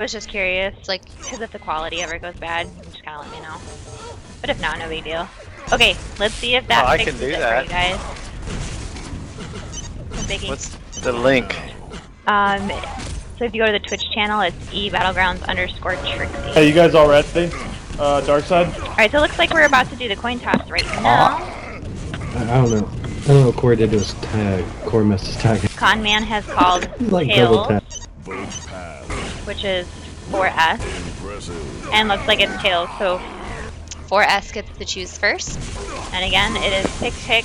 I was just curious, like, because if the quality ever goes bad, you can just kind of let me know. But if not, no big deal. Okay, let's see if that fixes I can do it that. for you guys. What's the link? So if you go to the Twitch channel, it's eBattlegrounds_Trixie. Hey, you guys all ready? Dark side? Alright, so it looks like we're about to do the coin toss right now. I don't know. I don't know what Corey did to his tag. Corey missed his tag. Conman has called Like Tails, double tap. which is 4S. And looks like it's Tails, so 4S gets to choose first. And again, it is pick, pick,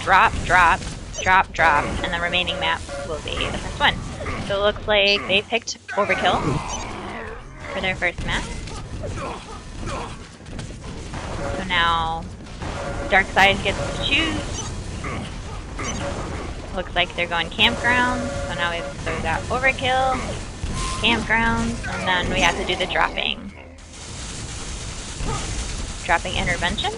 drop, drop, drop, drop, and the remaining map will be the first one. So it looks like they picked Overkill for their first map. So now Darkside gets to choose. Looks like they're going Campgrounds. So now we've got Overkill, Campgrounds, and then we have to do the dropping. Dropping Intervention.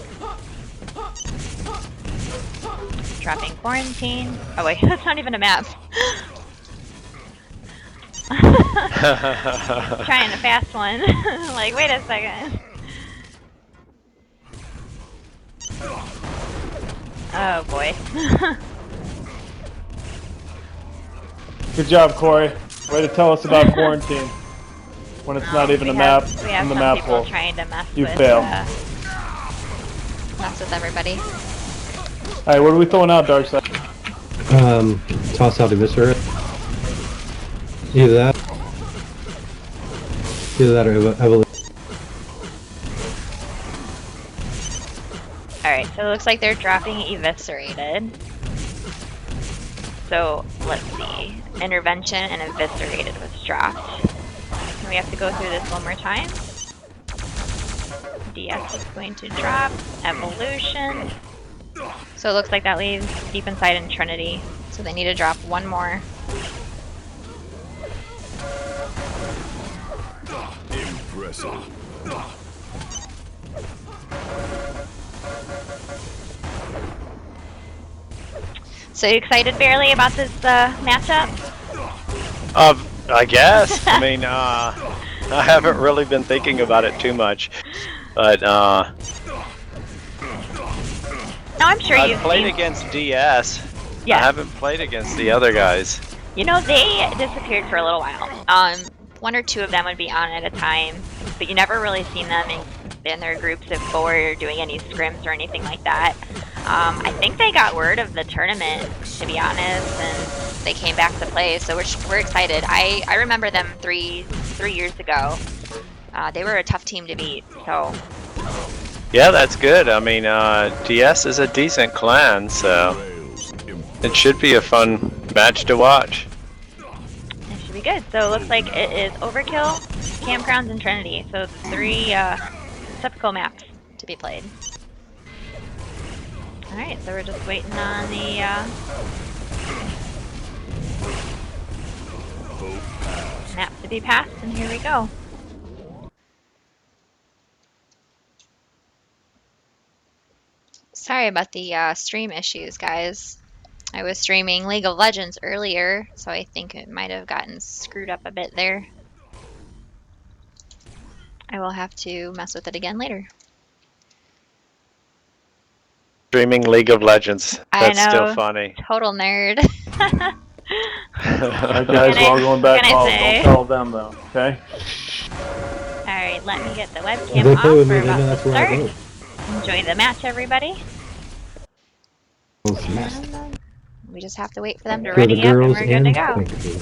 Dropping Quarantine. Oh wait, that's not even a map. Trying a fast one. Like, wait a second. Oh boy. Good job, Corey. Way to tell us about quarantine. When it's not even a map, and the map will. Trying to mess You with, fail. mess with everybody. Alright, what are we throwing out, Dark side? Toss out Eviscerate. Either that. Either that or Evolution. Alright, so it looks like they're dropping Eviscerated. So, let's see. Intervention and Eviscerated was dropped. And we have to go through this one more time. DS is going to drop. Evolution. So it looks like that leaves Deep Inside and Trinity. So they need to drop one more. Impressive. So you excited, Barely, about this matchup? I guess. I mean, I haven't really been thinking about it too much, but No, I'm sure I've you've played seen... against DS. Yeah. I haven't played against the other guys. You know, they disappeared for a little while. One or two of them would be on at a time, but you never really seen them in their groups of 4 doing any scrims or anything like that. I think they got word of the tournament, to be honest, and they came back to play, so we're excited. I remember them three years ago. They were a tough team to beat, so... Yeah, that's good. I mean, DS is a decent clan, so it should be a fun match to watch. It should be good. So it looks like it is Overkill, Campgrounds, and Trinity. So 3 typical maps to be played. Alright, so we're just waiting on the map to be passed, and here we go. Sorry about the stream issues, guys. I was streaming League of Legends earlier, so I think it might have gotten screwed up a bit there. I will have to mess with it again later. Streaming League of Legends. That's I know, still funny. Total nerd. Alright, guys, we're all going back home. Don't tell them, though, okay? Alright, let me get the If webcam they off. play with me, We're they about know to that's where I start. go. Enjoy the match, everybody. Oh, smashed. We just have to wait for them to For the ready up and girls we're good and to go. thank you.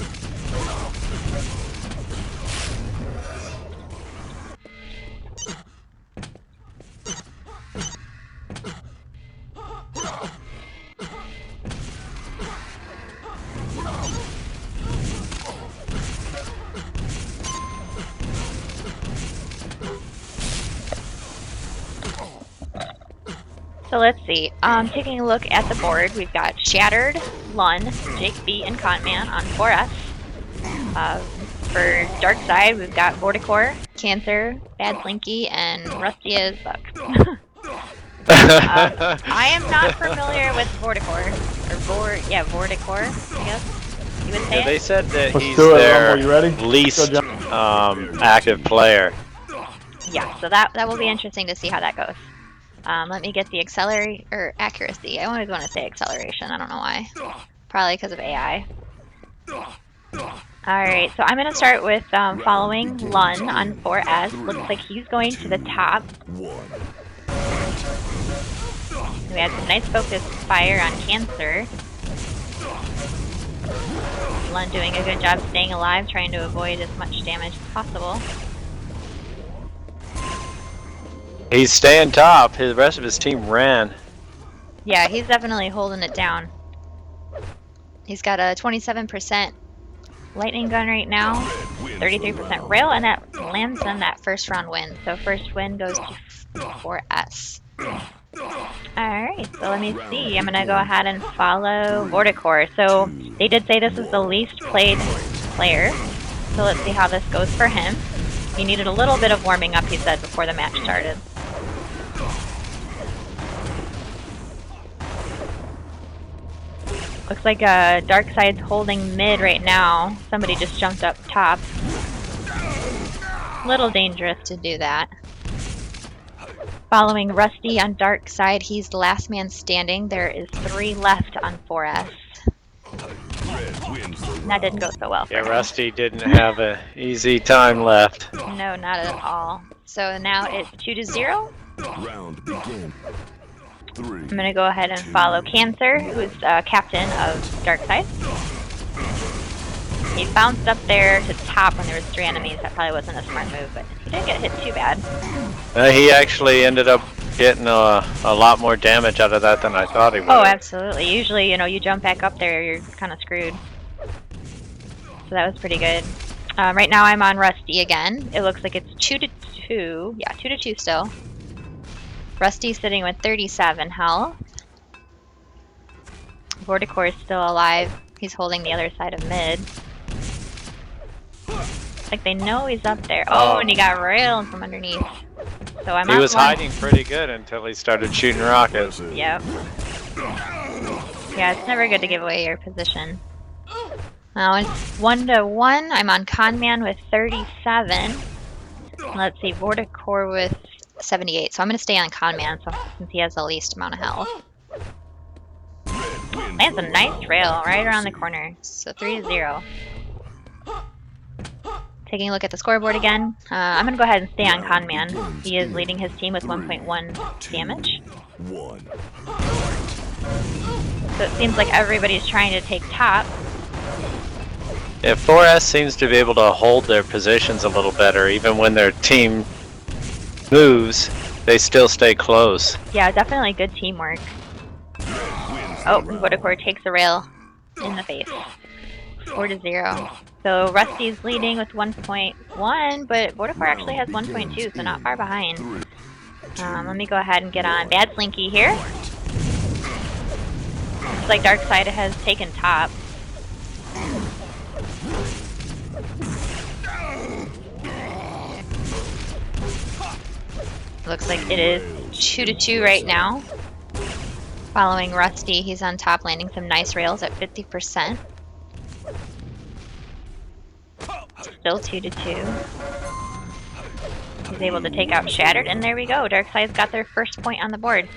So let's see. Taking a look at the board, we've got Shattered, Lun, Jake B, and Contman on 4S. For Dark Side, we've got Vorticore, Cancer, Bad Slinky, and Rusty as Fuck. I am not familiar with Vorticore. Or Vorticore, I guess you would say. Yeah, they said that Let's he's do it, their Rumble. You ready? least Go, John. active player. Yeah, so that will be interesting to see how that goes. Let me get the accelerate or accuracy. I always want to say acceleration. I don't know why. Probably because of AI. Alright, so I'm going to start with following Lun on 4S. Looks like he's going to the top. We had some nice focused fire on Cancer. Lun doing a good job staying alive, trying to avoid as much damage as possible. He's staying top. The rest of his team ran. Yeah, he's definitely holding it down. He's got a 27% lightning gun right now, 33% rail, and that lands them that first round win. So first win goes to 4S. Alright, so let me see. I'm going to go ahead and follow Vorticore. So they did say this is the least played player. So let's see how this goes for him. He needed a little bit of warming up, he said, before the match started. Looks like Darkside's holding mid right now. Somebody just jumped up top. Little dangerous to do that. Following Rusty on Darkside, he's the last man standing. There is 3 left on 4S. That didn't go so well. Yeah, Rusty didn't have an easy time left. No, not at all. So now it's 2-0. Round begin. I'm going to go ahead and follow Cancer, who's captain of Darkside. He bounced up there to top when there was 3 enemies. That probably wasn't a smart move, but he didn't get hit too bad. He actually ended up getting a lot more damage out of that than I thought he would. Oh, absolutely. Usually, you know, you jump back up there, you're kind of screwed. So that was pretty good. Right now I'm on Rusty again. It looks like it's 2-2. Yeah, 2-2 still. Rusty's sitting with 37 health. Vorticore is still alive. He's holding the other side of mid. Looks like they know he's up there. Oh, and he got railed from underneath. So I'm He was one. hiding pretty good until he started shooting rockets. Yep. Yeah, it's never good to give away your position. Now it's 1-1. I'm on Conman with 37. Let's see, Vorticore with 78. So I'm going to stay on Conman since he has the least amount of health. Lands a nice rail right around the corner. So 3-0. Taking a look at the scoreboard again. I'm going to go ahead and stay on Conman. He is leading his team with 1.1 damage. So it seems like everybody's trying to take top. Yeah, 4S seems to be able to hold their positions a little better. Even when their team moves, they still stay close. Yeah, definitely good teamwork. Oh, Vorticore takes a rail in the face. 4-0. So Rusty's leading with 1.1, but Vorticore actually has 1.2, so not far behind. Let me go ahead and get on Bad Slinky here. Looks like Darkside has taken top. Looks like it is 2-2 right now. Following Rusty, he's on top, landing some nice rails at 50%. Still 2-2. He's able to take out Shattered, and there we go. Darkside's got their first point on the board.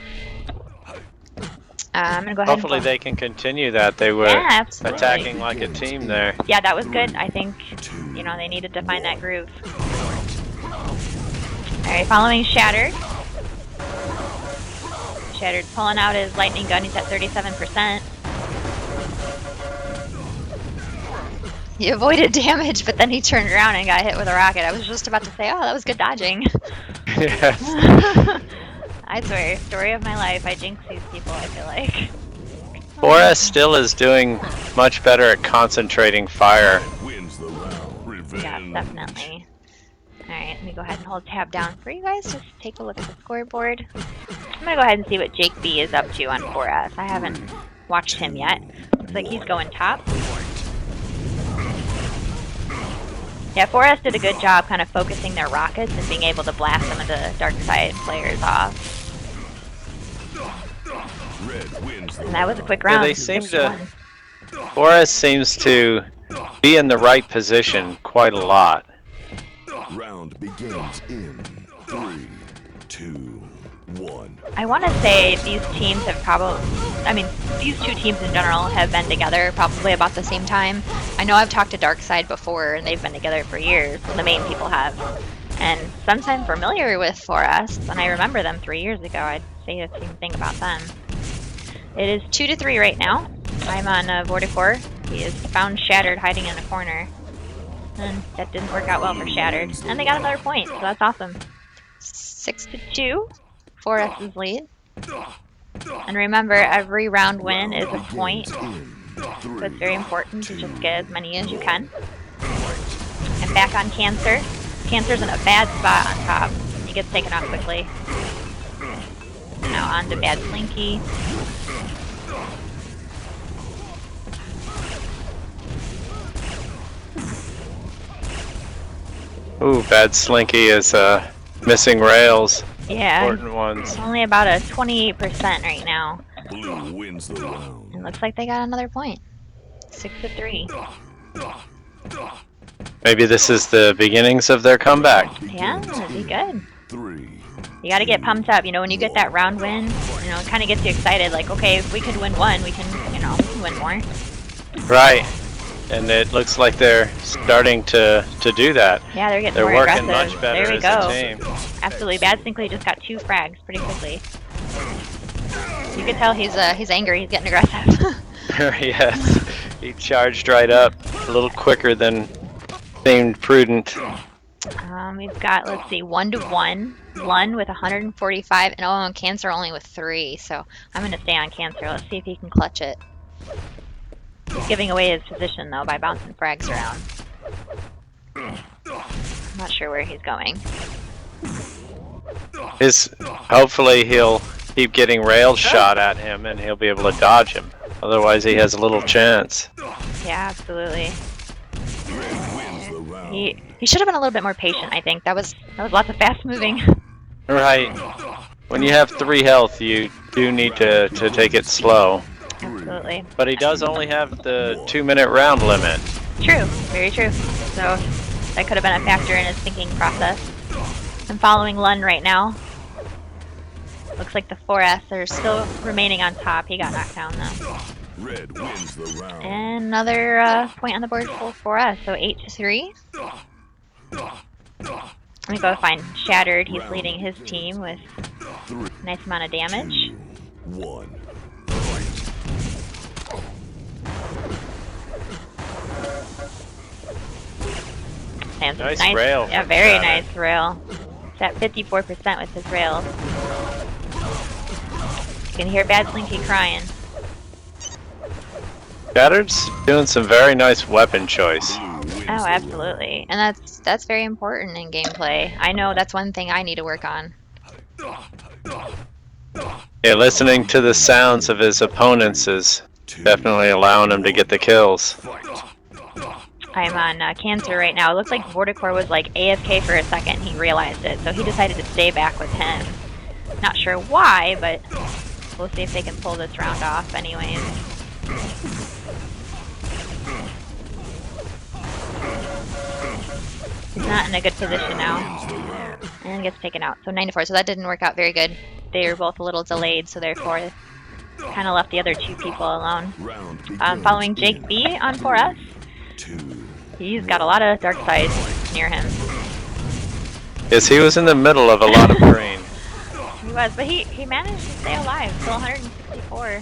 I'm gonna go ahead. Hopefully they can continue that. They were attacking like a team there. Yeah, that was good. I think, you know, they needed to find that groove. Alright, following Shattered. Shattered pulling out his lightning gun. He's at 37%. He avoided damage, but then he turned around and got hit with a rocket. I was just about to say, oh, that was good dodging. Yes. I swear, story of my life. I jinx these people, I feel like. 4S still is doing much better at concentrating fire. Wins the round. Revenge. Yeah, definitely. Alright, let me go ahead and hold tab down for you guys. Just take a look at the scoreboard. I'm gonna go ahead and see what Jake B is up to on 4S. I haven't watched him yet. Looks like he's going top. Yeah, 4S did a good job kind of focusing their rockets and being able to blast some of the Darkside players off. Red wins the And that was a quick round. Yeah, they seem to 4S seems to be in the right position quite a lot. Round begins in 3, 2, 1. I want to say these teams have these two teams in general have been together probably about the same time. I know I've talked to Darkside before, and they've been together for years. The main people have. And since I'm familiar with 4S, and I remember them 3 years ago, I'd say the same thing about them. It is 2-3 right now. I'm on Vorticor. He is found Shattered hiding in a corner. And that didn't work out well for Shattered. And they got another point, so that's awesome. 6-2. 4S's lead. And remember, every round win is a point. So it's very important to just get as many as you can. And back on Cancer. Cancer's in a bad spot on top. He gets taken out quickly. Now on to Bad Slinky. Ooh, Bad Slinky is missing rails. Yeah, Important ones. only about a 28% right now. Blue wins the round. It looks like they got another point. 6-3. Maybe this is the beginnings of their comeback. Yeah, that'd be good. 3. You gotta get pumped up. You know, when you get that round win, you know, it kind of gets you excited. Like, okay, if we could win one, we can, we can win more. Right. And it looks like they're starting to do that. Yeah, they're getting They're more working aggressive. much better There we as go. a team. Absolutely. Bad Slinky just got 2 frags pretty quickly. You can tell he's angry. He's getting aggressive. Yes. He charged right up a little quicker than seemed prudent. We've got, let's see, 1-1. Lun with 145, and Cancer only with 3. So I'm gonna stay on Cancer. Let's see if he can clutch it. He's giving away his position though by bouncing frags around. I'm not sure where he's going. Hopefully he'll keep getting rails shot at him and he'll be able to dodge him. Otherwise he has a little chance. Yeah, absolutely. Red wins the round. He should have been a little bit more patient, I think. That was lots of fast moving. Right. When you have 3 health, you do need to take it slow. Absolutely. But he does only have the 2-minute round limit. True. Very true. So that could have been a factor in his thinking process. I'm following Lun right now. Looks like the 4S are still remaining on top. He got knocked down though. Red wins the round. And another point on the board for 4S. So 8-3. Let me go find Shattered. He's leading his team with a nice amount of damage. 2, 1. And some Nice rail Yeah, from very Shattered. nice rail. It's at 54% with his rails. You can hear Bad Slinky crying. Shattered's doing some very nice weapon choice. Blue wins Oh, the round. absolutely. And that's very important in gameplay. I know that's one thing I need to work on. Yeah, listening to the sounds of his opponents is definitely allowing him to get the kills. I'm on Cancer right now. It looks like Vorticor was like AFK for a second. He realized it, so he decided to stay back with him. Not sure why, but we'll see if they can pull this round off anyways. He's not in a good position now. And gets taken out. So 9-4. So that didn't work out very good. They were both a little delayed, so therefore kind of left the other 2 people alone. Round Following begins Jake B on 4S. 2. He's got a lot of dark sides near him. Yes, he was in the middle of a lot of green. He was, but he managed to stay alive. Still 164.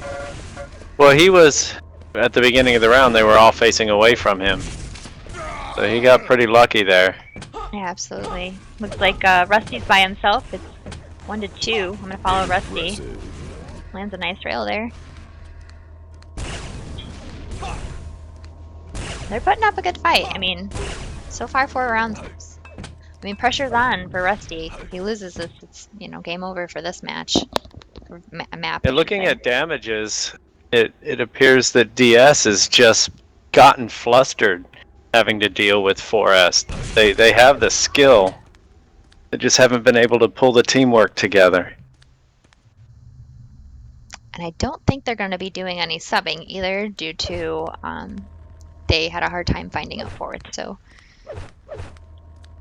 Well, he was, at the beginning of the round, they were all facing away from him. So he got pretty lucky there. Yeah, absolutely. Looks like Rusty's by himself. It's 1-2. I'm gonna follow Rusty. Aggressive. Lands a nice rail there. They're putting up a good fight. I mean, so far 4 rounds. I mean, pressure's on for Rusty. If he loses this, it's, game over for this match. Or map. I And should looking say. at damages, it appears that DS has just gotten flustered having to deal with 4S. They have the skill. They just haven't been able to pull the teamwork together. And I don't think they're going to be doing any subbing either due to they had a hard time finding a fourth. So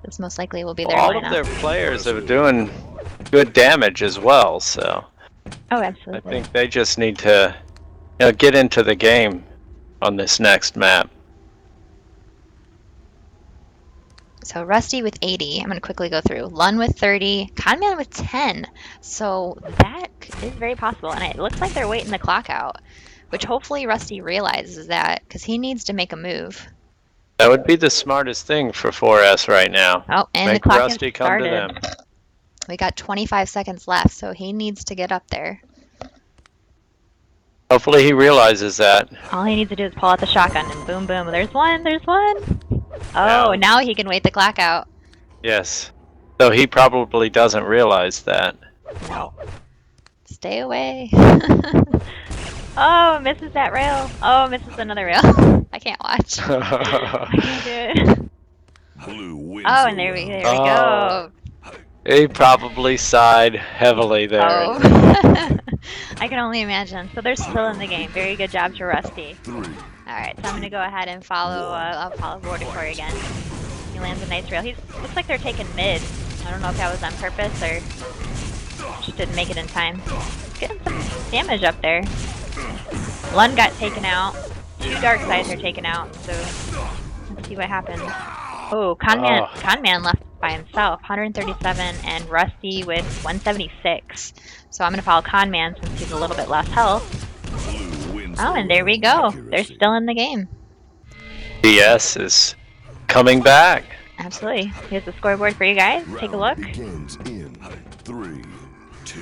this most likely will be their All of lineup. their players are doing good damage as well, so Oh, I absolutely. think they just need to get into the game on this next map. So Rusty with 80. I'm going to quickly go through. Lun with 30. Conman with 10. So that is very possible. And it looks like they're waiting the clock out, which hopefully Rusty realizes that because he needs to make a move. That would be the smartest thing for 4S right now. Oh, and Make the clock Rusty has come to started. them. We got 25 seconds left, so he needs to get up there. Hopefully he realizes that. All he needs to do is pull out the shotgun and boom, boom. There's one. There's one. Oh, Yeah. now he can wait the clock out. Yes. Though he probably doesn't realize that. No. Stay away. Oh, misses that rail. Oh, misses another rail. I can't watch. I can't do it. Blue wins Oh, the and there we round. go. He probably sighed heavily there. Oh. I can only imagine. So they're still in the game. Very good job to Rusty. 3. Alright, so I'm going to go ahead and follow, I'll follow Border Corps again. He lands a nice rail. Looks like they're taking mid. I don't know if that was on purpose or just didn't make it in time. Getting some damage up there. Lun got taken out. 2 dark sides are taken out, so let's see what happens. Oh, Conman left by himself, 137, and Rusty with 176. So I'm going to follow Conman since he's a little bit less health. Blue wins Oh, the and there we round. go. Accuracy. They're still in the game. DS is coming back. Absolutely. Here's the scoreboard for you guys. Take a look. Round begins in 3, 2.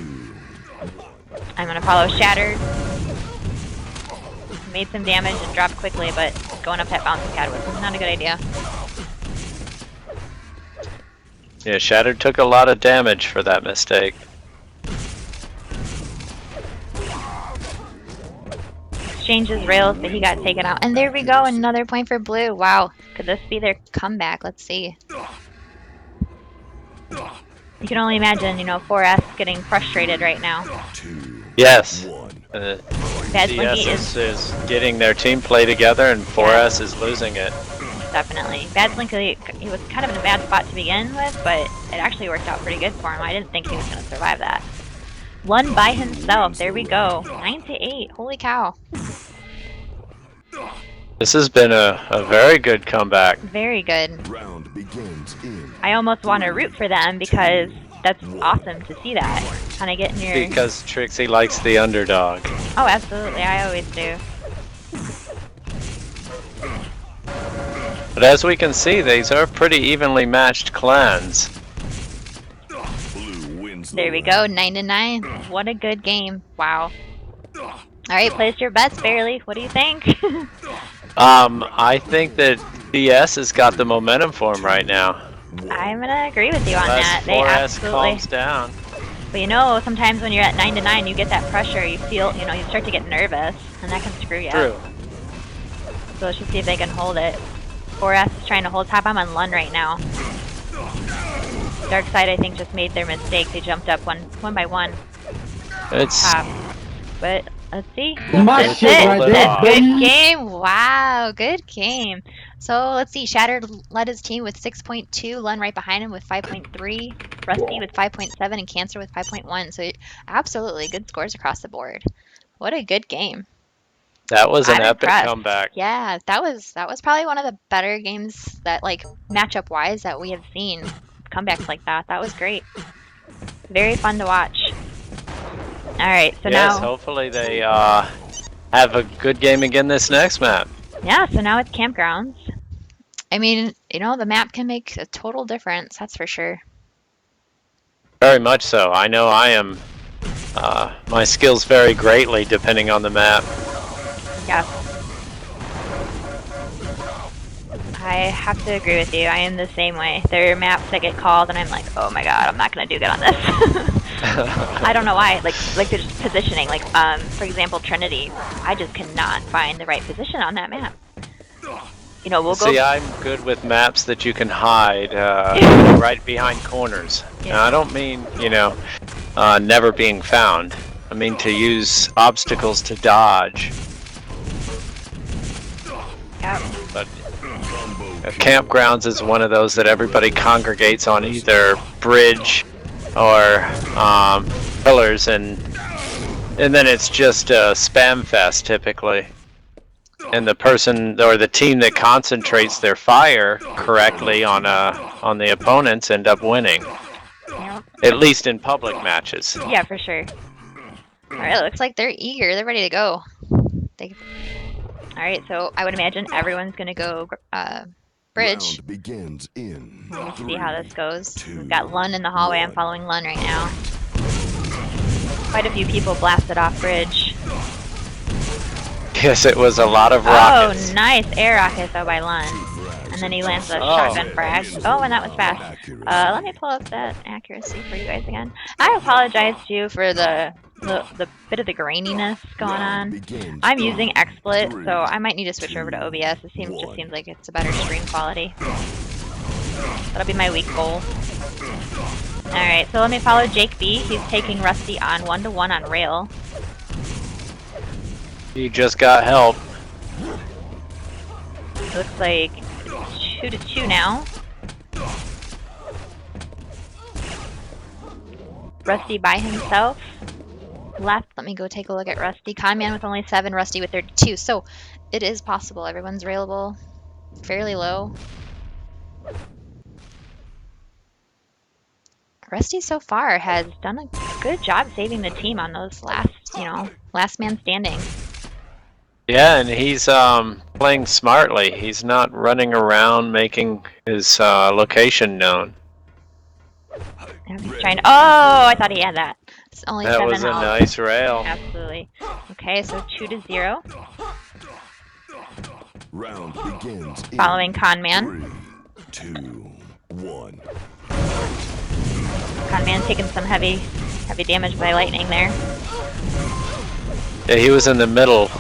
I'm going to follow Shattered. Made some damage and dropped quickly, but going up that bouncing pad was not a good idea. Yeah, Shattered took a lot of damage for that mistake. Exchanges rails, but he got taken out. And there we go, another point for blue. Wow, could this be their comeback? Let's see. You can only imagine, 4S getting frustrated right now. 2, Yes. 1. Bad Slinky DS is getting their team play together, and 4S is losing it. definitely. Bad Slinky, he was kind of in a bad spot to begin with, but it actually worked out pretty good for him. I didn't think he was going to survive that. Lun by himself. There we go. 9-8. Holy cow. This has been a very good comeback. Very good. Round begins in I almost want to root for them because that's awesome to see that. Kind of getting your... Because Trixie likes the underdog. Oh, absolutely. I always do. But as we can see, these are pretty evenly matched clans. blue wins the There we round. go. 9-9. What a good game. Wow. All right, place your bets, Barely. What do you think? I think that DS has got the momentum for him right now. I'm going to agree with you on Unless that. They 4S absolutely... calms down. But sometimes when you're at 9-9, you get that pressure. You feel, you start to get nervous, and that can screw you True. up. So let's just see if they can hold it. 4S is trying to hold top. I'm on Lun right now. Dark Side, I think, just made their mistake. They jumped up one by one It's top. But let's see. My That's shit it. right there, That's baby. good game. Wow, good game. So let's see. Shattered led his team with 6.2. Lun right behind him with 5.3. Rusty with 5.7 and Cancer with 5.1. So absolutely good scores across the board. What a good game. That was an I'm epic impressed. comeback. Yeah, that was probably one of the better games that matchup wise that we have seen. Comebacks like that. That was great. Very fun to watch. All right, so Yes, now hopefully they have a good game again this next map. yeah, so now it's campgrounds. I mean, the map can make a total difference. That's for sure. Very much so. I know I am. My skills vary greatly depending on the map. Yeah. I have to agree with you. I am the same way. There are maps that get called, and I'm like, oh my god, I'm not gonna do good on this. I don't know why. Like there's positioning. For example, Trinity. I just cannot find the right position on that map. We'll go. See, I'm good with maps that you can hide right behind corners. Yeah. Now, I don't mean, never being found. I mean, to use obstacles to dodge. Yep. But campgrounds is one of those that everybody congregates on either bridge or pillars, and then it's just a spam fest typically. And the person or the team that concentrates their fire correctly on the opponents end up winning. Yep. At least in public matches. Yeah, for sure. Alright, it looks like they're eager. They're ready to go. Alright, so I would imagine everyone's gonna go bridge. Round begins in Let's see 3, how this goes. 2, We've got Lun in the hallway. I'm 1. following Lun right now. Quite a few people blasted off bridge. Yes, it was a lot of rockets. Oh, nice air rocket though by Lun. And then he lands a shotgun frag. Oh, and that was fast. Let me pull up that accuracy for you guys again. I apologize too for the bit of the graininess going on. I'm using XSplit, so I might need to switch over to OBS. It just seems like it's a better stream quality. That'll be my week goal. Alright, so let me follow Jake B. He's taking Rusty on 1-to-1 on rail. He just got help. Looks like it's 2-to-2 now. Rusty by himself. Left. Let me go take a look at Rusty. Conman with only 7, Rusty with 32. So it is possible. Everyone's railable fairly low. Rusty so far has done a good job saving the team on those last man standing. Yeah, and he's playing smartly. He's not running around making his location known. He's trying to, oh, I thought he had that. It's only That 7 was a health. nice rail. Absolutely. Okay, so 2-to-0. Round begins in Following Conman. 3, 2, 1. Conman taking some heavy damage by lightning there. Yeah, he was in the middle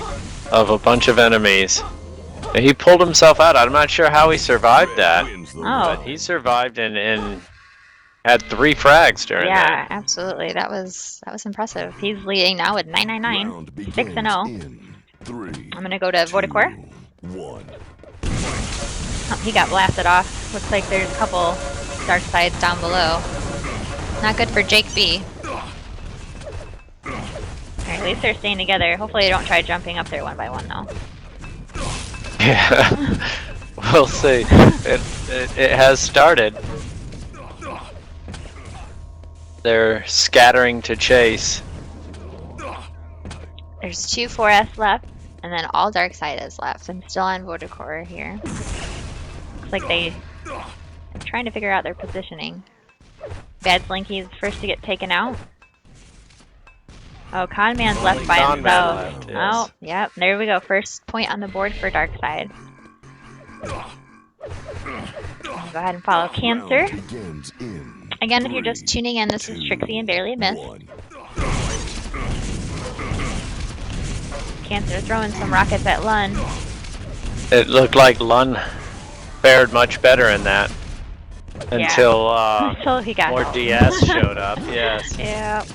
of a bunch of enemies. And he pulled himself out. I'm not sure how he survived that. Wins the Oh. But he survived and had 3 frags during Yeah, that. absolutely. That was impressive. He's leading now with 999, round 6-0. begins in 3, I'm gonna go to Vodacor. 2, 1. Oh, he got blasted off. Looks like there's a couple dark sides down below. Not good for Jake B. Alright, at least they're staying together. Hopefully they don't try jumping up there one by one though. Yeah, we'll see. It has started. They're scattering to chase. There's 2 4S left, and then all dark side is left. I'm still on Vodacor here. Looks like they're trying to figure out their positioning. Bad Slinky's first to get taken out. Oh, Conman's left by Conman himself. left, yes. Oh, yep. There we go. First point on the board for dark side. Go ahead and follow Cancer. Round begins in Again, if you're just 3, tuning in, this is 2, Trixie and Barely Miss. 1. Cancer throwing some rockets at Lun. It looked like Lun fared much better in that. Until Until he got more help. DS showed up, yes. Yep.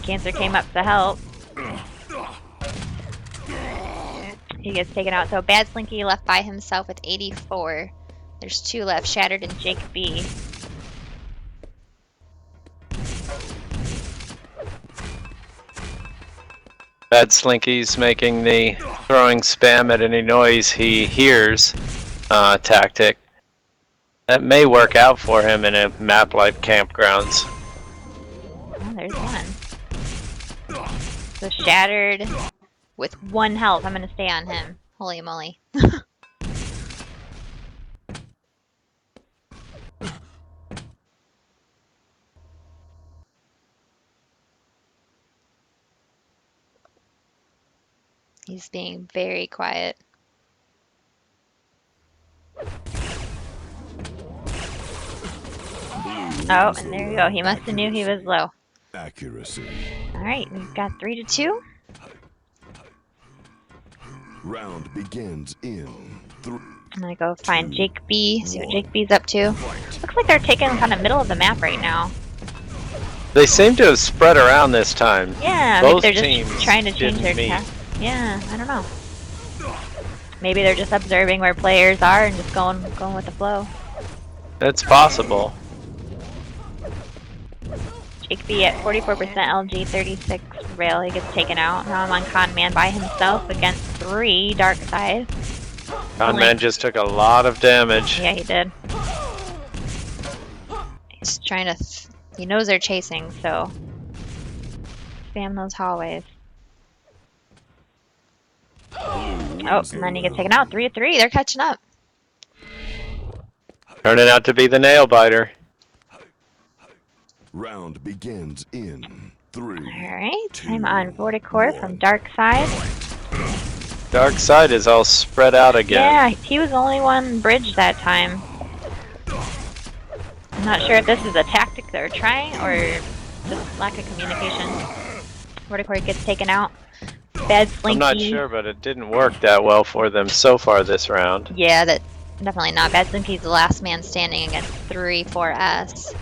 Cancer came up to help. He gets taken out. So Bad Slinky left by himself with 84. There's 2 left, Shattered and Jake B. Bad Slinky's making the throwing spam at any noise he hears tactic. That may work out for him in a map like Campgrounds. Oh, there's one. So Shattered with 1 health. I'm going to stay on him. Holy moly. He's being very quiet. Oh, and there you go. He must have knew he was low. Accuracy. Alright, we've got 3-2. Round begins in 3. I'm gonna go find Jake B, see what Jake B's up to. Looks like they're taking kind of middle of the map right now. They seem to have spread around this time. Yeah, Both maybe they're teams just trying to change their didn't meet. task. Yeah, I don't know. Maybe they're just observing where players are and just going with the flow. It's possible. Jake B at 44% LG, 36 rail. He gets taken out. Now I'm on Con Man by himself against 3 Dark Side. Conman just took a lot of damage. Yeah, he did. He's trying to. He knows they're chasing, so spam those hallways. Oh, and then he gets taken out. 3 of 3. They're catching up. Turning out to be the nail biter. Round begins in 3. Alright, I'm on Vorticore from Dark Side. Dark side is all spread out again. Yeah, he was the only one bridged that time. I'm not sure if this is a tactic they're trying or just lack of communication. Vorticore gets taken out. Bad Slinky. I'm not sure, but it didn't work that well for them so far this round. Yeah, that definitely not. Bad Slinky's the last man standing against 3-4S.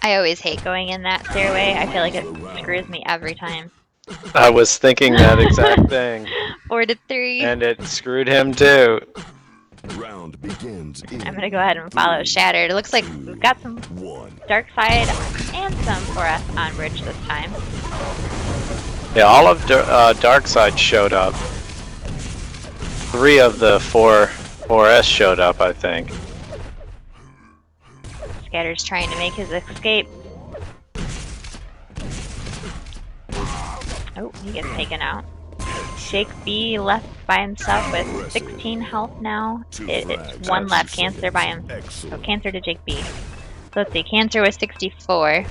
I always hate going in that stairway. I feel like it screws me every time. I was thinking that exact thing. 4 to 3. And it screwed him too. Round begins in I'm gonna go ahead and follow Shattered. It looks like we've got some 1. Dark Side and some 4S on bridge this time. Yeah, all of Dark Side showed up. 3 of the 4S showed up, I think. Scatter's trying to make his escape. Oh, he gets taken out. Jake B left by himself with 16 health now. It's 1 left. Cancer by him. So Cancer to Jake B. So let's see. Cancer was 64.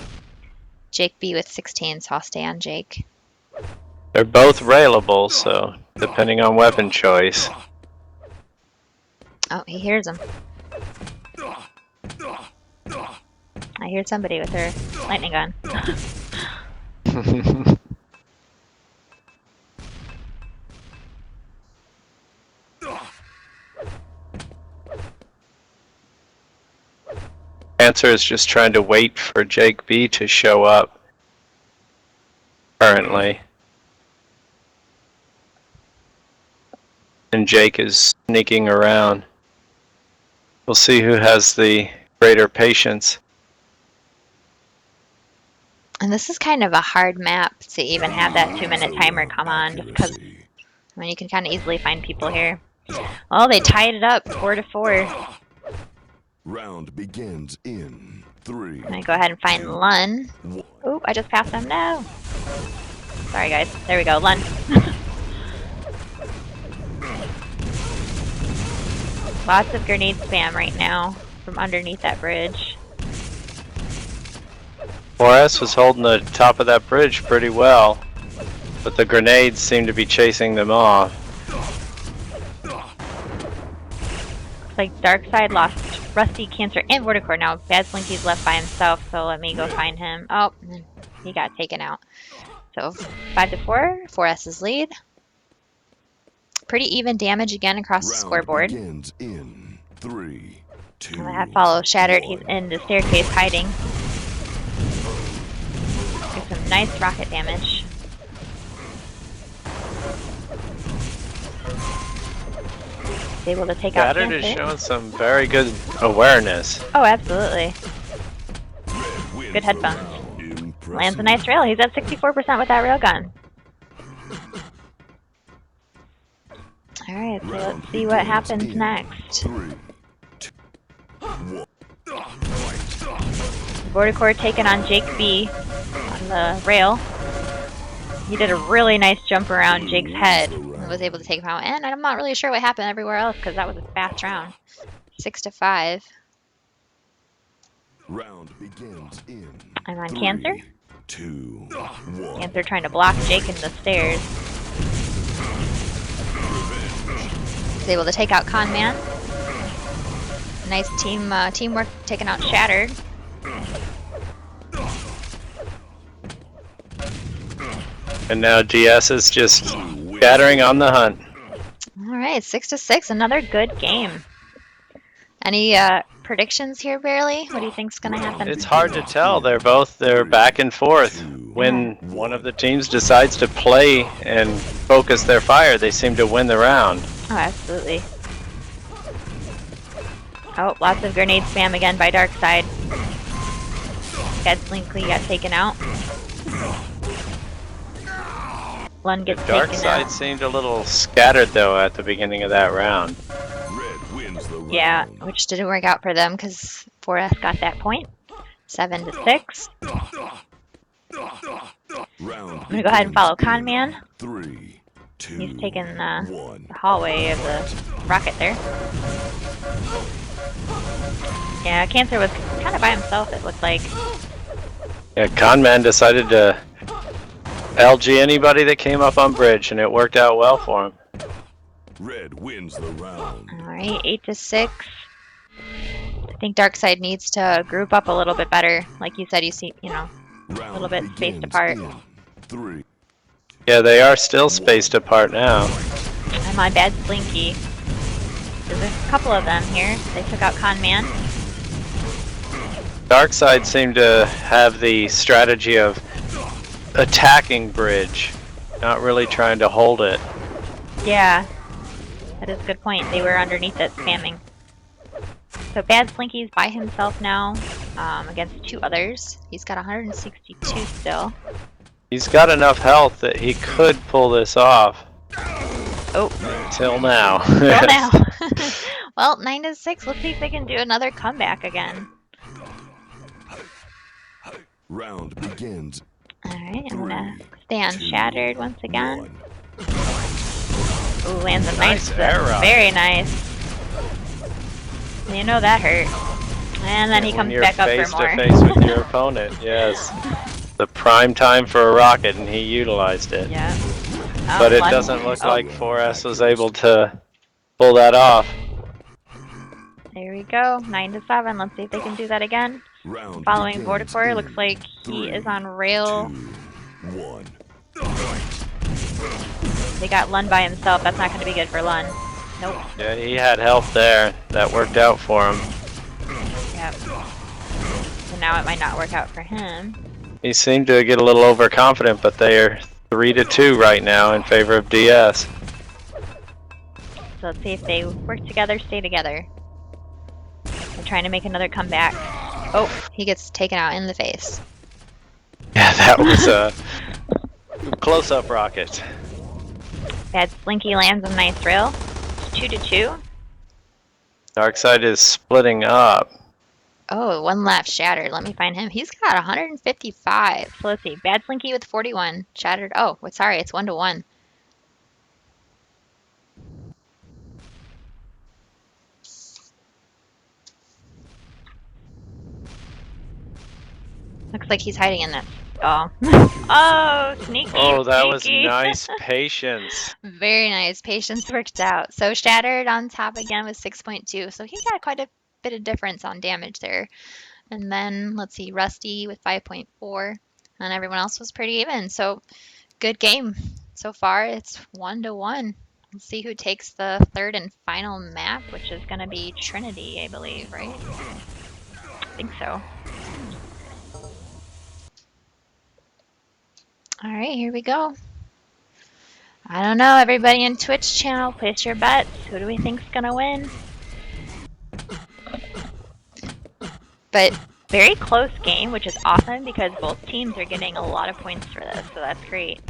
Jake B with 16, so I'll stay on Jake. They're both railable, so depending on weapon choice. Oh, he hears him. I hear somebody with their lightning gun. Cancer is just trying to wait for Jake B to show up. Currently. And Jake is sneaking around. We'll see who has the greater patience. And this is kind of a hard map to even have that 2-minute timer come on, just because I mean, you can kind of easily find people here. Well, they tied it up 4 to 4. Round begins in 3. I'm gonna go ahead and find Lun. Oop, I just passed him. No. Sorry, guys. There we go, Lun. Lots of grenade spam right now from underneath that bridge. 4S was holding the top of that bridge pretty well, but the grenades seem to be chasing them off. Looks like Dark Side lost Rusty, Cancer, and Vorticore. Now Bad Slinky's left by himself, so let me go find him. Oh, he got taken out. So 5 to 4, 4S's lead. Pretty even damage again across the scoreboard. Begins in 3, 2. I have follow Shattered. He's in the staircase hiding. Get some nice rocket damage. He's able to take out Shattered is Cancer. showing some very good awareness. Oh, absolutely. Good headphones. Lands a nice rail. He's at 64% with that railgun. Alright, so let's see what happens next. 3, 2, 1. Vorticore taking on Jake B on the rail. He did a really nice jump around Jake's head and was able to take him out. And I'm not really sure what happened everywhere else because that was a fast round. 6 to 5. Round begins in I'm on 3, Cancer. 2, 1. Cancer trying to block Jake in the stairs. He's able to take out Con Man. Nice teamwork taking out Shattered. And now GS is just scattering on the hunt. All Alright, 6-6, another good game. Any predictions here, Barely? What do you think's gonna happen? It's hard to tell. They're back and forth. When one of the teams decides to play and focus their fire, they seem to win the round. Oh, absolutely. Oh, lots of grenade spam again by Darkside. Slinky got taken out. Lund gets taken out. Darkside seemed a little scattered though at the beginning of that round. Red wins the round. Yeah, which didn't work out for them because 4S got that point. 7-6. Round I'm gonna go ahead and follow Conman. 3, 2, He's taking the 1. hallway of the rocket there. Yeah, Cancer was kind of by himself, it looked like. Yeah, Conman decided to LG anybody that came up on bridge, and it worked out well for him. Red wins the round. Alright, 8-6. I think Darkside needs to group up a little bit better. Like you said, you see, you know, a little bit spaced apart. 3. Yeah, they are still spaced apart now. I'm on Bad Slinky. There's a couple of them here. They took out Conman. Darkside seemed to have the strategy of attacking bridge, not really trying to hold it. Yeah, that is a good point. They were underneath it spamming. So Bad Slinky's by himself now against 2 others. He's got 162 still. He's got enough health that he could pull this off. Oh, Till now. well now. Well, 9-6. Let's see if they can do another comeback again. Round begins. Alright, I'm gonna stay on 2, Shattered once again. 1. Ooh, lands a Nice nice, arrow. very nice. You know that hurt. And then he When comes you're back up face for more. to face with your opponent, yes. The prime time for a rocket, and he utilized it. Yeah. But it Lund- doesn't look like 4S was able to pull that off. There we go, 9-7. Let's see if they can do that again. Round Following begins Vorticore, in looks like he 3, is on rail. 2, 1. They got Lund by himself. That's not going to be good for Lund. Nope. Yeah, he had help there. That worked out for him. Yep. So now it might not work out for him. He seemed to get a little overconfident, but they are 3-2 right now in favor of DS. So let's see if they work together, stay together. They're trying to make another comeback. Oh, he gets taken out in the face. Yeah, that was a close-up rocket. Bad Slinky lands a nice rail. 2-2. Darkside is splitting up. Oh, one left. Shattered. Let me find him. He's got 155. So let's see. Bad Slinky with 41. Shattered. Oh, sorry. It's 1-1. Looks like he's hiding in that. Oh. Oh, sneaky. Oh, that was sneaky. nice patience. Very nice. Patience worked out. So Shattered on top again with 6.2. So he got quite a bit of difference on damage there. And then let's see, Rusty with 5.4. And everyone else was pretty even. So good game. So far it's 1-1. Let's see who takes the third and final map, which is going to be Trinity, I believe, right? I think so. All right, here we go. I don't know, everybody in Twitch channel, place your bets. Who do we think's gonna win? But very close game, which is awesome because both teams are getting a lot of points for this, so that's great.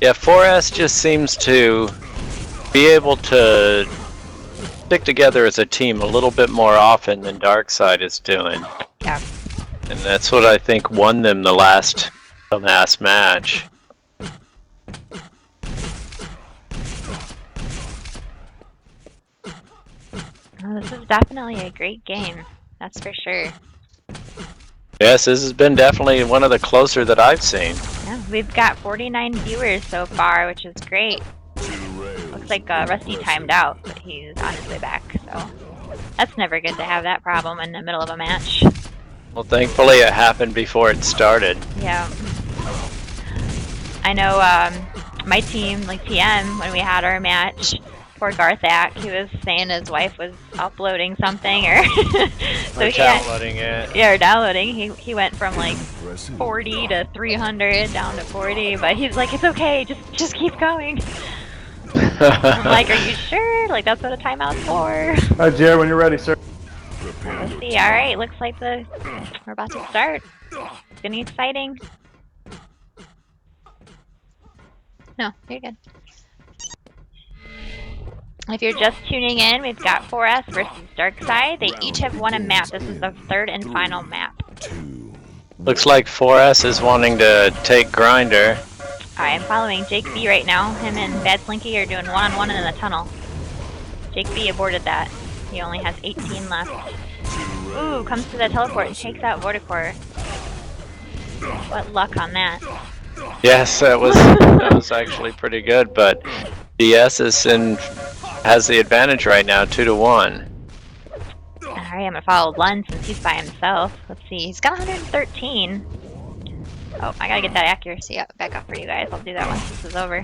Yeah, 4S just seems to be able to stick together as a team a little bit more often than Darkside is doing. Yeah. And that's what I think won them the last match. Oh, this is definitely a great game. That's for sure. Yes, this has been definitely one of the closer that I've seen. Yeah, we've got 49 viewers so far, which is great. Looks like Rusty timed out, but he's on his way back, so that's never good to have that problem in the middle of a match. Well, thankfully it happened before it started. Yeah. I know my team, like TM, when we had our match, poor Garthak, he was saying his wife was uploading something, or We're downloading it. yeah, or downloading. He went from like Impressive. 40 to 300 down to 40, but he's like, it's okay, just keep going. I'm like, are you sure? Like, that's what a timeout's for. Alright, Jared, when you're ready, sir. Prepare Let's see. All right, looks like we're about to start. It's getting exciting. No, you're good. If you're just tuning in, we've got 4S versus Darkside. They each have won a map. This is the third and final map. 2. Looks like 4S is wanting to take Grinder. Alright, I'm following Jake B right now. Him and Bad Slinky are doing one-on-one in the tunnel. Jake B aborted that. He only has 18 left. Ooh, comes to the teleport and takes out Vorticore. What luck on that. Yes, that was actually pretty good, but DS has the advantage right now, 2-1. Alright, I'm gonna follow Lund since he's by himself. Let's see, he's got 113. Oh, I gotta get that accuracy up, back up for you guys. I'll do that once this is over.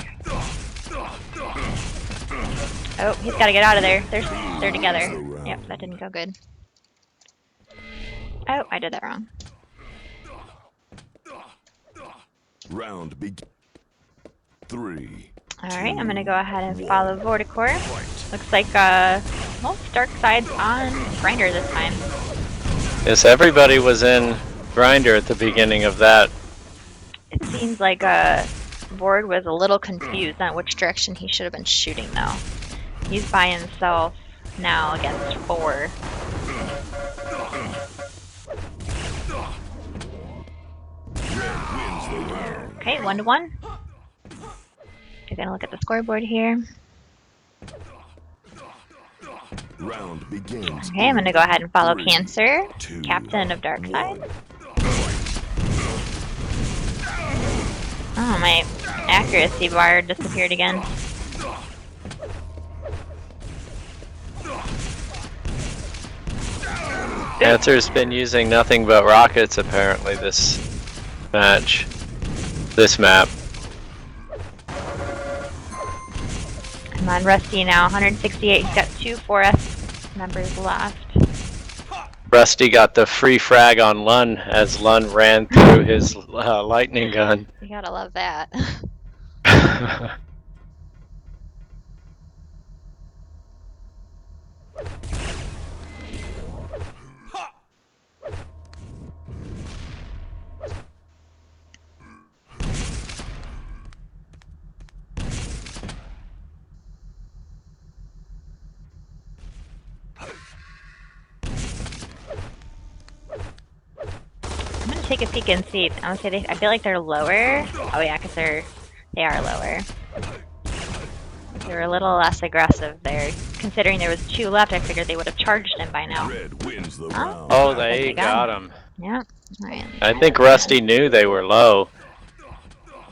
Oh, he's gotta get out of there. They're together. Yep, that didn't go good. Oh, I did that wrong. Round begin. 3. Alright, I'm gonna go ahead and follow Vorticore. Looks like, most Darkside's on Grinder this time. Yes, everybody was in Grinder at the beginning of that. It seems like, Vord was a little confused on which direction he should have been shooting, though. He's by himself now against 4. Wins the round. Okay, 1-1. You're gonna look at the scoreboard here. Round begins. Okay, I'm gonna go ahead and follow 3, Cancer, 2, Captain of Darkside. 1. Oh, my accuracy bar disappeared again. Cancer's been using nothing but rockets apparently this match. This map. I'm on Rusty now, 168. He's got 2 4S members left. Rusty got the free frag on Lun as Lun ran through his lightning gun. You gotta love that. I'm gonna take a peek and see. I want to say I feel like they're lower. Oh yeah, because they are lower. They're a little less aggressive there. Considering there was 2 left, I figured they would have charged him by now. Red wins the Oh. round. Oh, they got him. Yeah. Alright. I think Rusty knew they were low.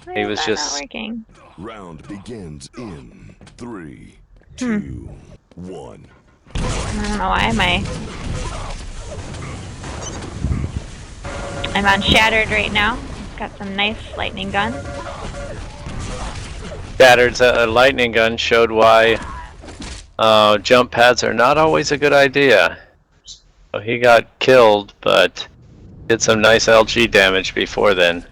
Why he is was that just- not working. Round begins in 3, 2, 1. I don't know why I'm on Shattered right now. Got some nice lightning guns. Shattered's lightning gun showed why jump pads are not always a good idea. So he got killed, but did some nice LG damage before then.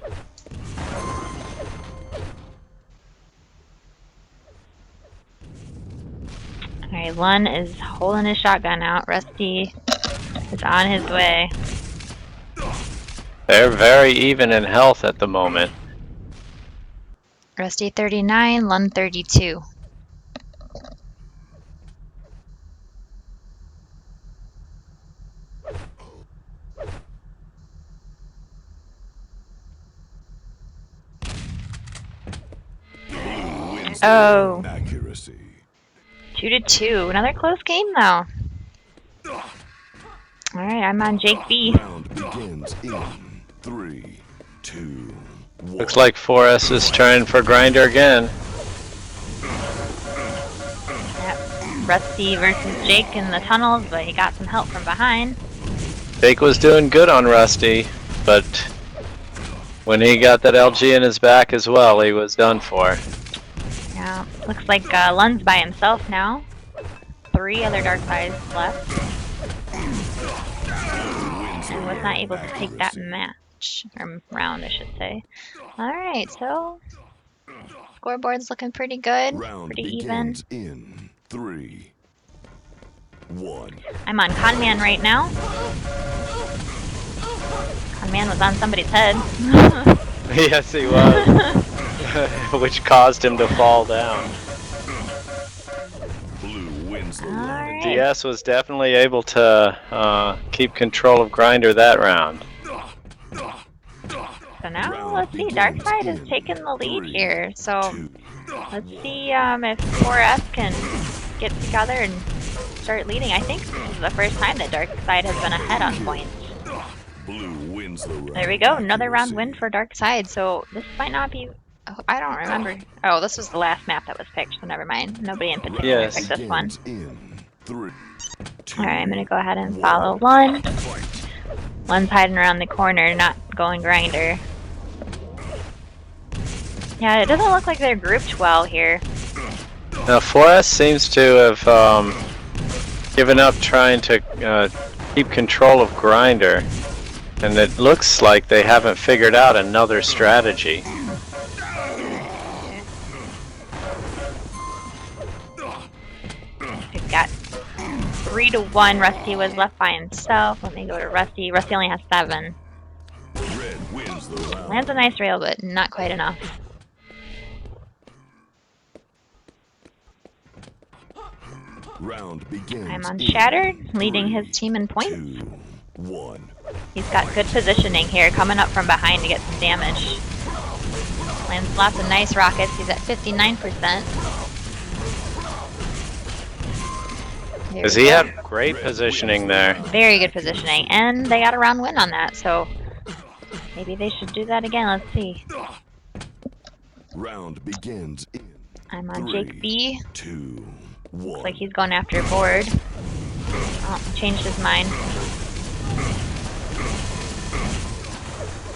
Alright, Lun is holding his shotgun out. Rusty is on his way. They're very even in health at the moment. Rusty 39, Lun 32. Oh, Accuracy. 2-2. Another close game though. Alright, I'm on Jake B. Round begins in 3, 2, 1. Looks like 4S is trying for Grinder again. Yep. Rusty versus Jake in the tunnels, but he got some help from behind. Jake was doing good on Rusty, but when he got that LG in his back as well, he was done for. Yeah, looks like Lun's by himself now. 3 other dark sides left. And was not able to take that match. Or round, I should say. Alright, so scoreboard's looking pretty good. Round Pretty even. begins in 3, 1. I'm on Conman right now. Conman was on somebody's head. Yes, he was. Which caused him to fall down. Blue wins the round. Alright. DS was definitely able to keep control of Grinder that round. So now, let's see, Darkside is taking the lead here. So, let's see if 4S can get together and start leading. I think this is the first time that Darkside has been ahead on points. Blue wins the round. There we go, another round win for Darkside. So, this might not be... Oh, I don't remember. Oh, this was the last map that was picked, so never mind. Nobody in particular Yes. picked this one. In 3, 2, Alright, I'm gonna go ahead and follow Lun. Lun's hiding around the corner, not going Grinder. Yeah, it doesn't look like they're grouped well here. Now 4S seems to have given up trying to keep control of Grinder. And it looks like they haven't figured out another strategy. We've got 3-1. Rusty was left by himself. Let me go to Rusty. Rusty only has 7. red wins the round. Lands a nice rail, but not quite enough. Round begins. I'm on in Shattered, leading 3, his team in points. 2, 1. He's got good positioning here, coming up from behind to get some damage. Lands lots of nice rockets. He's at 59%. Does he have great positioning there? Very good positioning, and they got a round win on that, so maybe they should do that again. Let's see. Round begins in I'm on 3, Jake B. 2, 1. Looks like he's going after a board. Oh, changed his mind.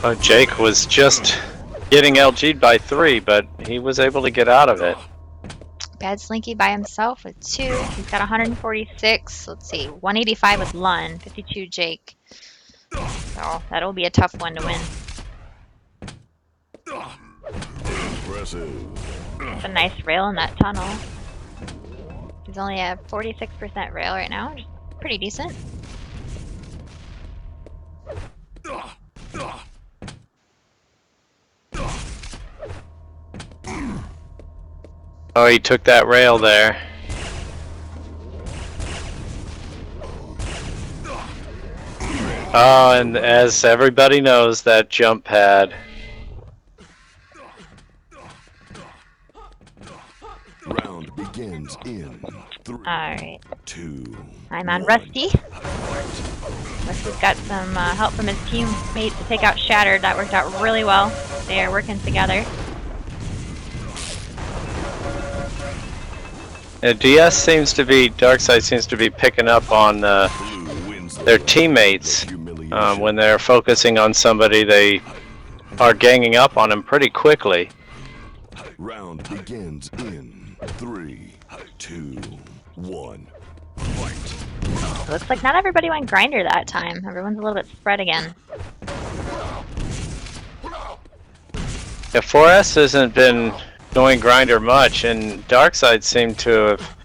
Oh, Jake was just getting LG'd by 3, but he was able to get out of it. Bad Slinky by himself with 2. He's got 146. Let's see, 185 with Lun, 52 Jake. So that'll be a tough one to win. Impressive. It's a nice rail in that tunnel. He's only at 46% rail right now, which is pretty decent. Oh, he took that rail there. Oh, and as everybody knows, that jump pad. Round begins in 3, Alright, 2. I'm on Rusty. Rusty's got some help from his teammate to take out Shattered. That worked out really well. They are working together. DS seems to be, Darkside seems to be picking up on Blue wins the their teammates. humiliation. When they're focusing on somebody, they are ganging up on him pretty quickly. Round begins in 3, 2, 1. Fight. Looks like not everybody went Grinder that time. Everyone's a little bit spread again. Yeah, 4S hasn't been going Grinder much, and Darkside seemed to have,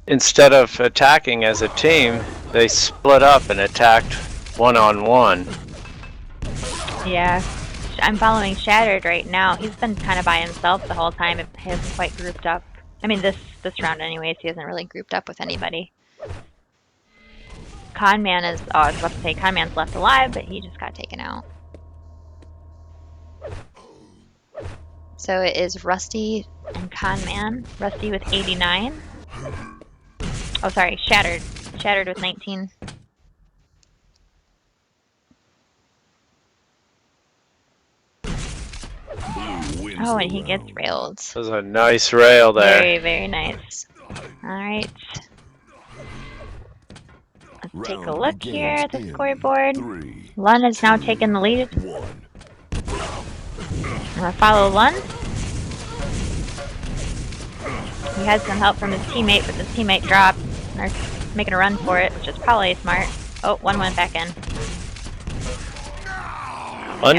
instead of attacking as a team, they split up and attacked one-on-one. Yeah, I'm following Shattered right now. He's been kind of by himself the whole time. He hasn't quite grouped up. I mean, this round anyways, he hasn't really grouped up with anybody. Conman is, oh, I was about to say Conman's left alive, but he just got taken out. So it is Rusty and Conman. Rusty with 89. Oh, sorry, Shattered. Shattered with 19. Blue wins Oh, the and he gets round. railed. That was a nice rail there. Very, very nice. Alright. Let's take a Round look here at the begins in scoreboard. 3, Lun has now taken the lead. 1. I'm gonna follow Lun. He had some help from his teammate, but his teammate dropped. They're making a run for it, which is probably smart. Oh, one went back in.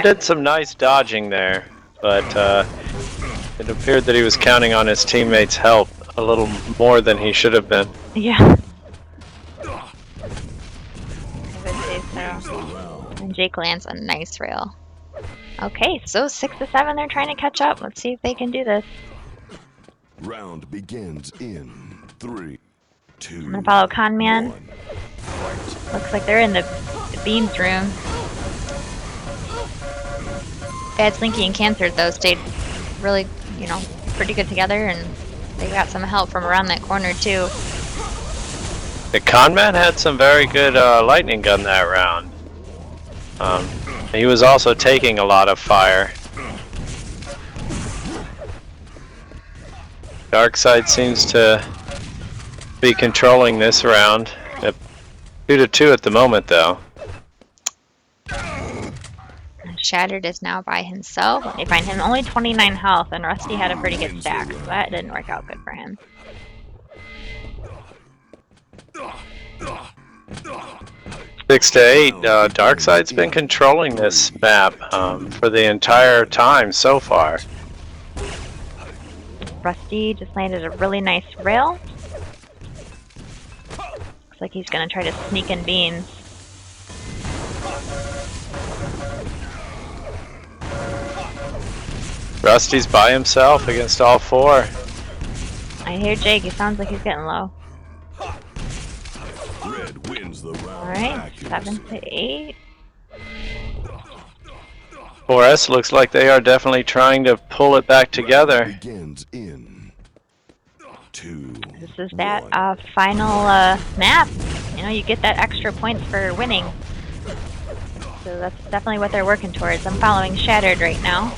Did some nice dodging there, but it appeared that he was counting on his teammates' help a little more than he should have been. Yeah. I would say so. And Jake lands a nice rail. Okay, so 6 to 7, they're trying to catch up. Let's see if they can do this. Round begins in 3, 2. I'm gonna follow Conman. 1. Looks like they're in the beams room. Bad Slinky and Cancer though stayed really, you know, pretty good together, and they got some help from around that corner too. The Conman had some very good lightning gun that round. He was also taking a lot of fire. Darkside seems to be controlling this round. 2 to 2 at the moment, though. Shattered is now by himself. Let me find him. Only 29 health, and Rusty had a pretty good stack, so that didn't work out good for him. 6 to 8. Darkside's been controlling this map for the entire time so far. Rusty just landed a really nice rail. Looks like he's gonna try to sneak in beams. Rusty's by himself against all 4. I hear Jake. He sounds like he's getting low. Red wins the round. Alright, 7 to 8. 4S looks like they are definitely trying to pull it back together. Begins in 2. This is that final map. You know, you get that extra points for winning. So that's definitely what they're working towards. I'm following Shattered right now.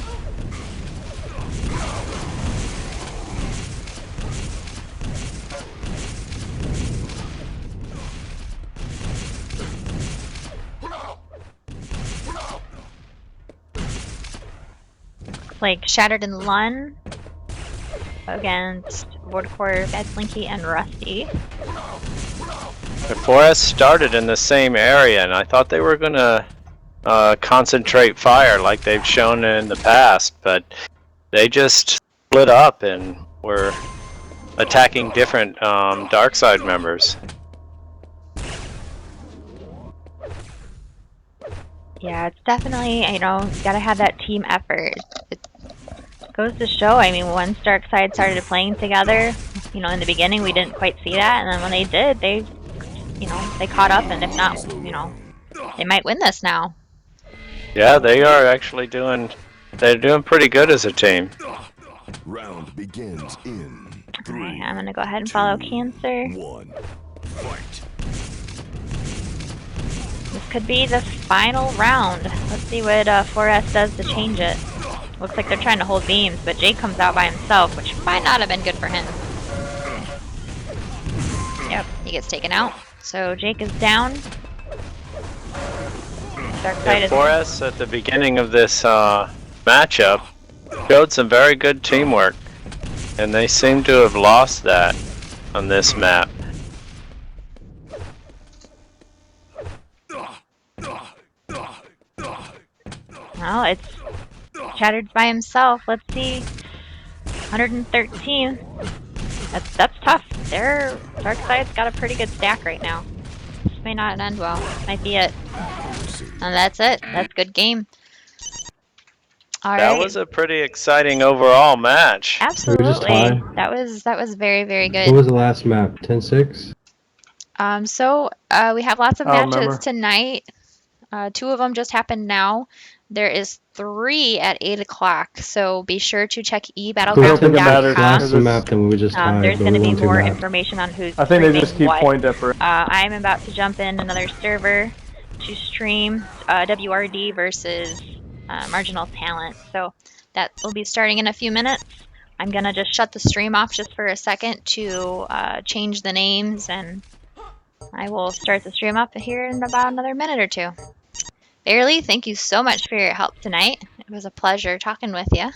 Like Shattered and Lun against Wardcore, Bad Slinky, and Rusty. The 4S started in the same area, and I thought they were going to concentrate fire like they've shown in the past, but they just split up and were attacking different Darkside members. Yeah, it's definitely, you know, you gotta have that team effort. It goes to show, I mean, once Darkside started playing together, you know, in the beginning we didn't quite see that, and then when they did, they, you know, they caught up, and if not, you know, they might win this now. Yeah, they are actually they're doing pretty good as a team. Round begins in 3. Alright, I'm gonna go ahead and follow Cancer. 1. Fight. This could be the final round. Let's see what 4S does to change it. Looks like they're trying to hold beams, but Jake comes out by himself, which might not have been good for him. Yep, he gets taken out. So Jake is down. Darkside is 4S at the beginning of this matchup showed some very good teamwork, and they seem to have lost that on this map. Well, it's Shattered by himself. Let's see. 113. That's tough. Darkside's got a pretty good stack right now. This may not end well. Might be it. And that's it. That's good game. All That right. was a pretty exciting overall match. Absolutely. just tied? That was very, very What good. was the last map? 10-6? So we have lots of I matches remember. tonight. 2 of them just happened now. There is 3 at 8 o'clock, so be sure to check I don't think it matters. ebattlegrounds.com. Last map, then we just tied. There's but going to we be won 2 more maps. information on who's I think they streaming just keep what. point different. I'm about to jump in another server to stream WRD versus Marginal Talent, so that will be starting in a few minutes. I'm going to just shut the stream off just for a second to change the names, and I will start the stream up here in about another minute or 2. Bailey, thank you so much for your help tonight. It was a pleasure talking with you.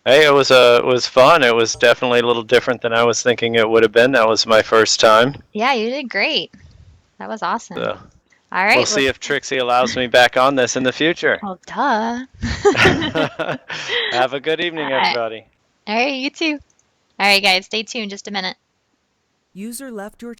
Hey, it was fun. It was definitely a little different than I was thinking it would have been. That was my first time. Yeah, you did great. That was awesome. So All right. we'll see if Trixie allows me back on this in the future. Well, duh. Have a good evening, everybody. All right, you too. All right, guys, stay tuned just a minute. User left your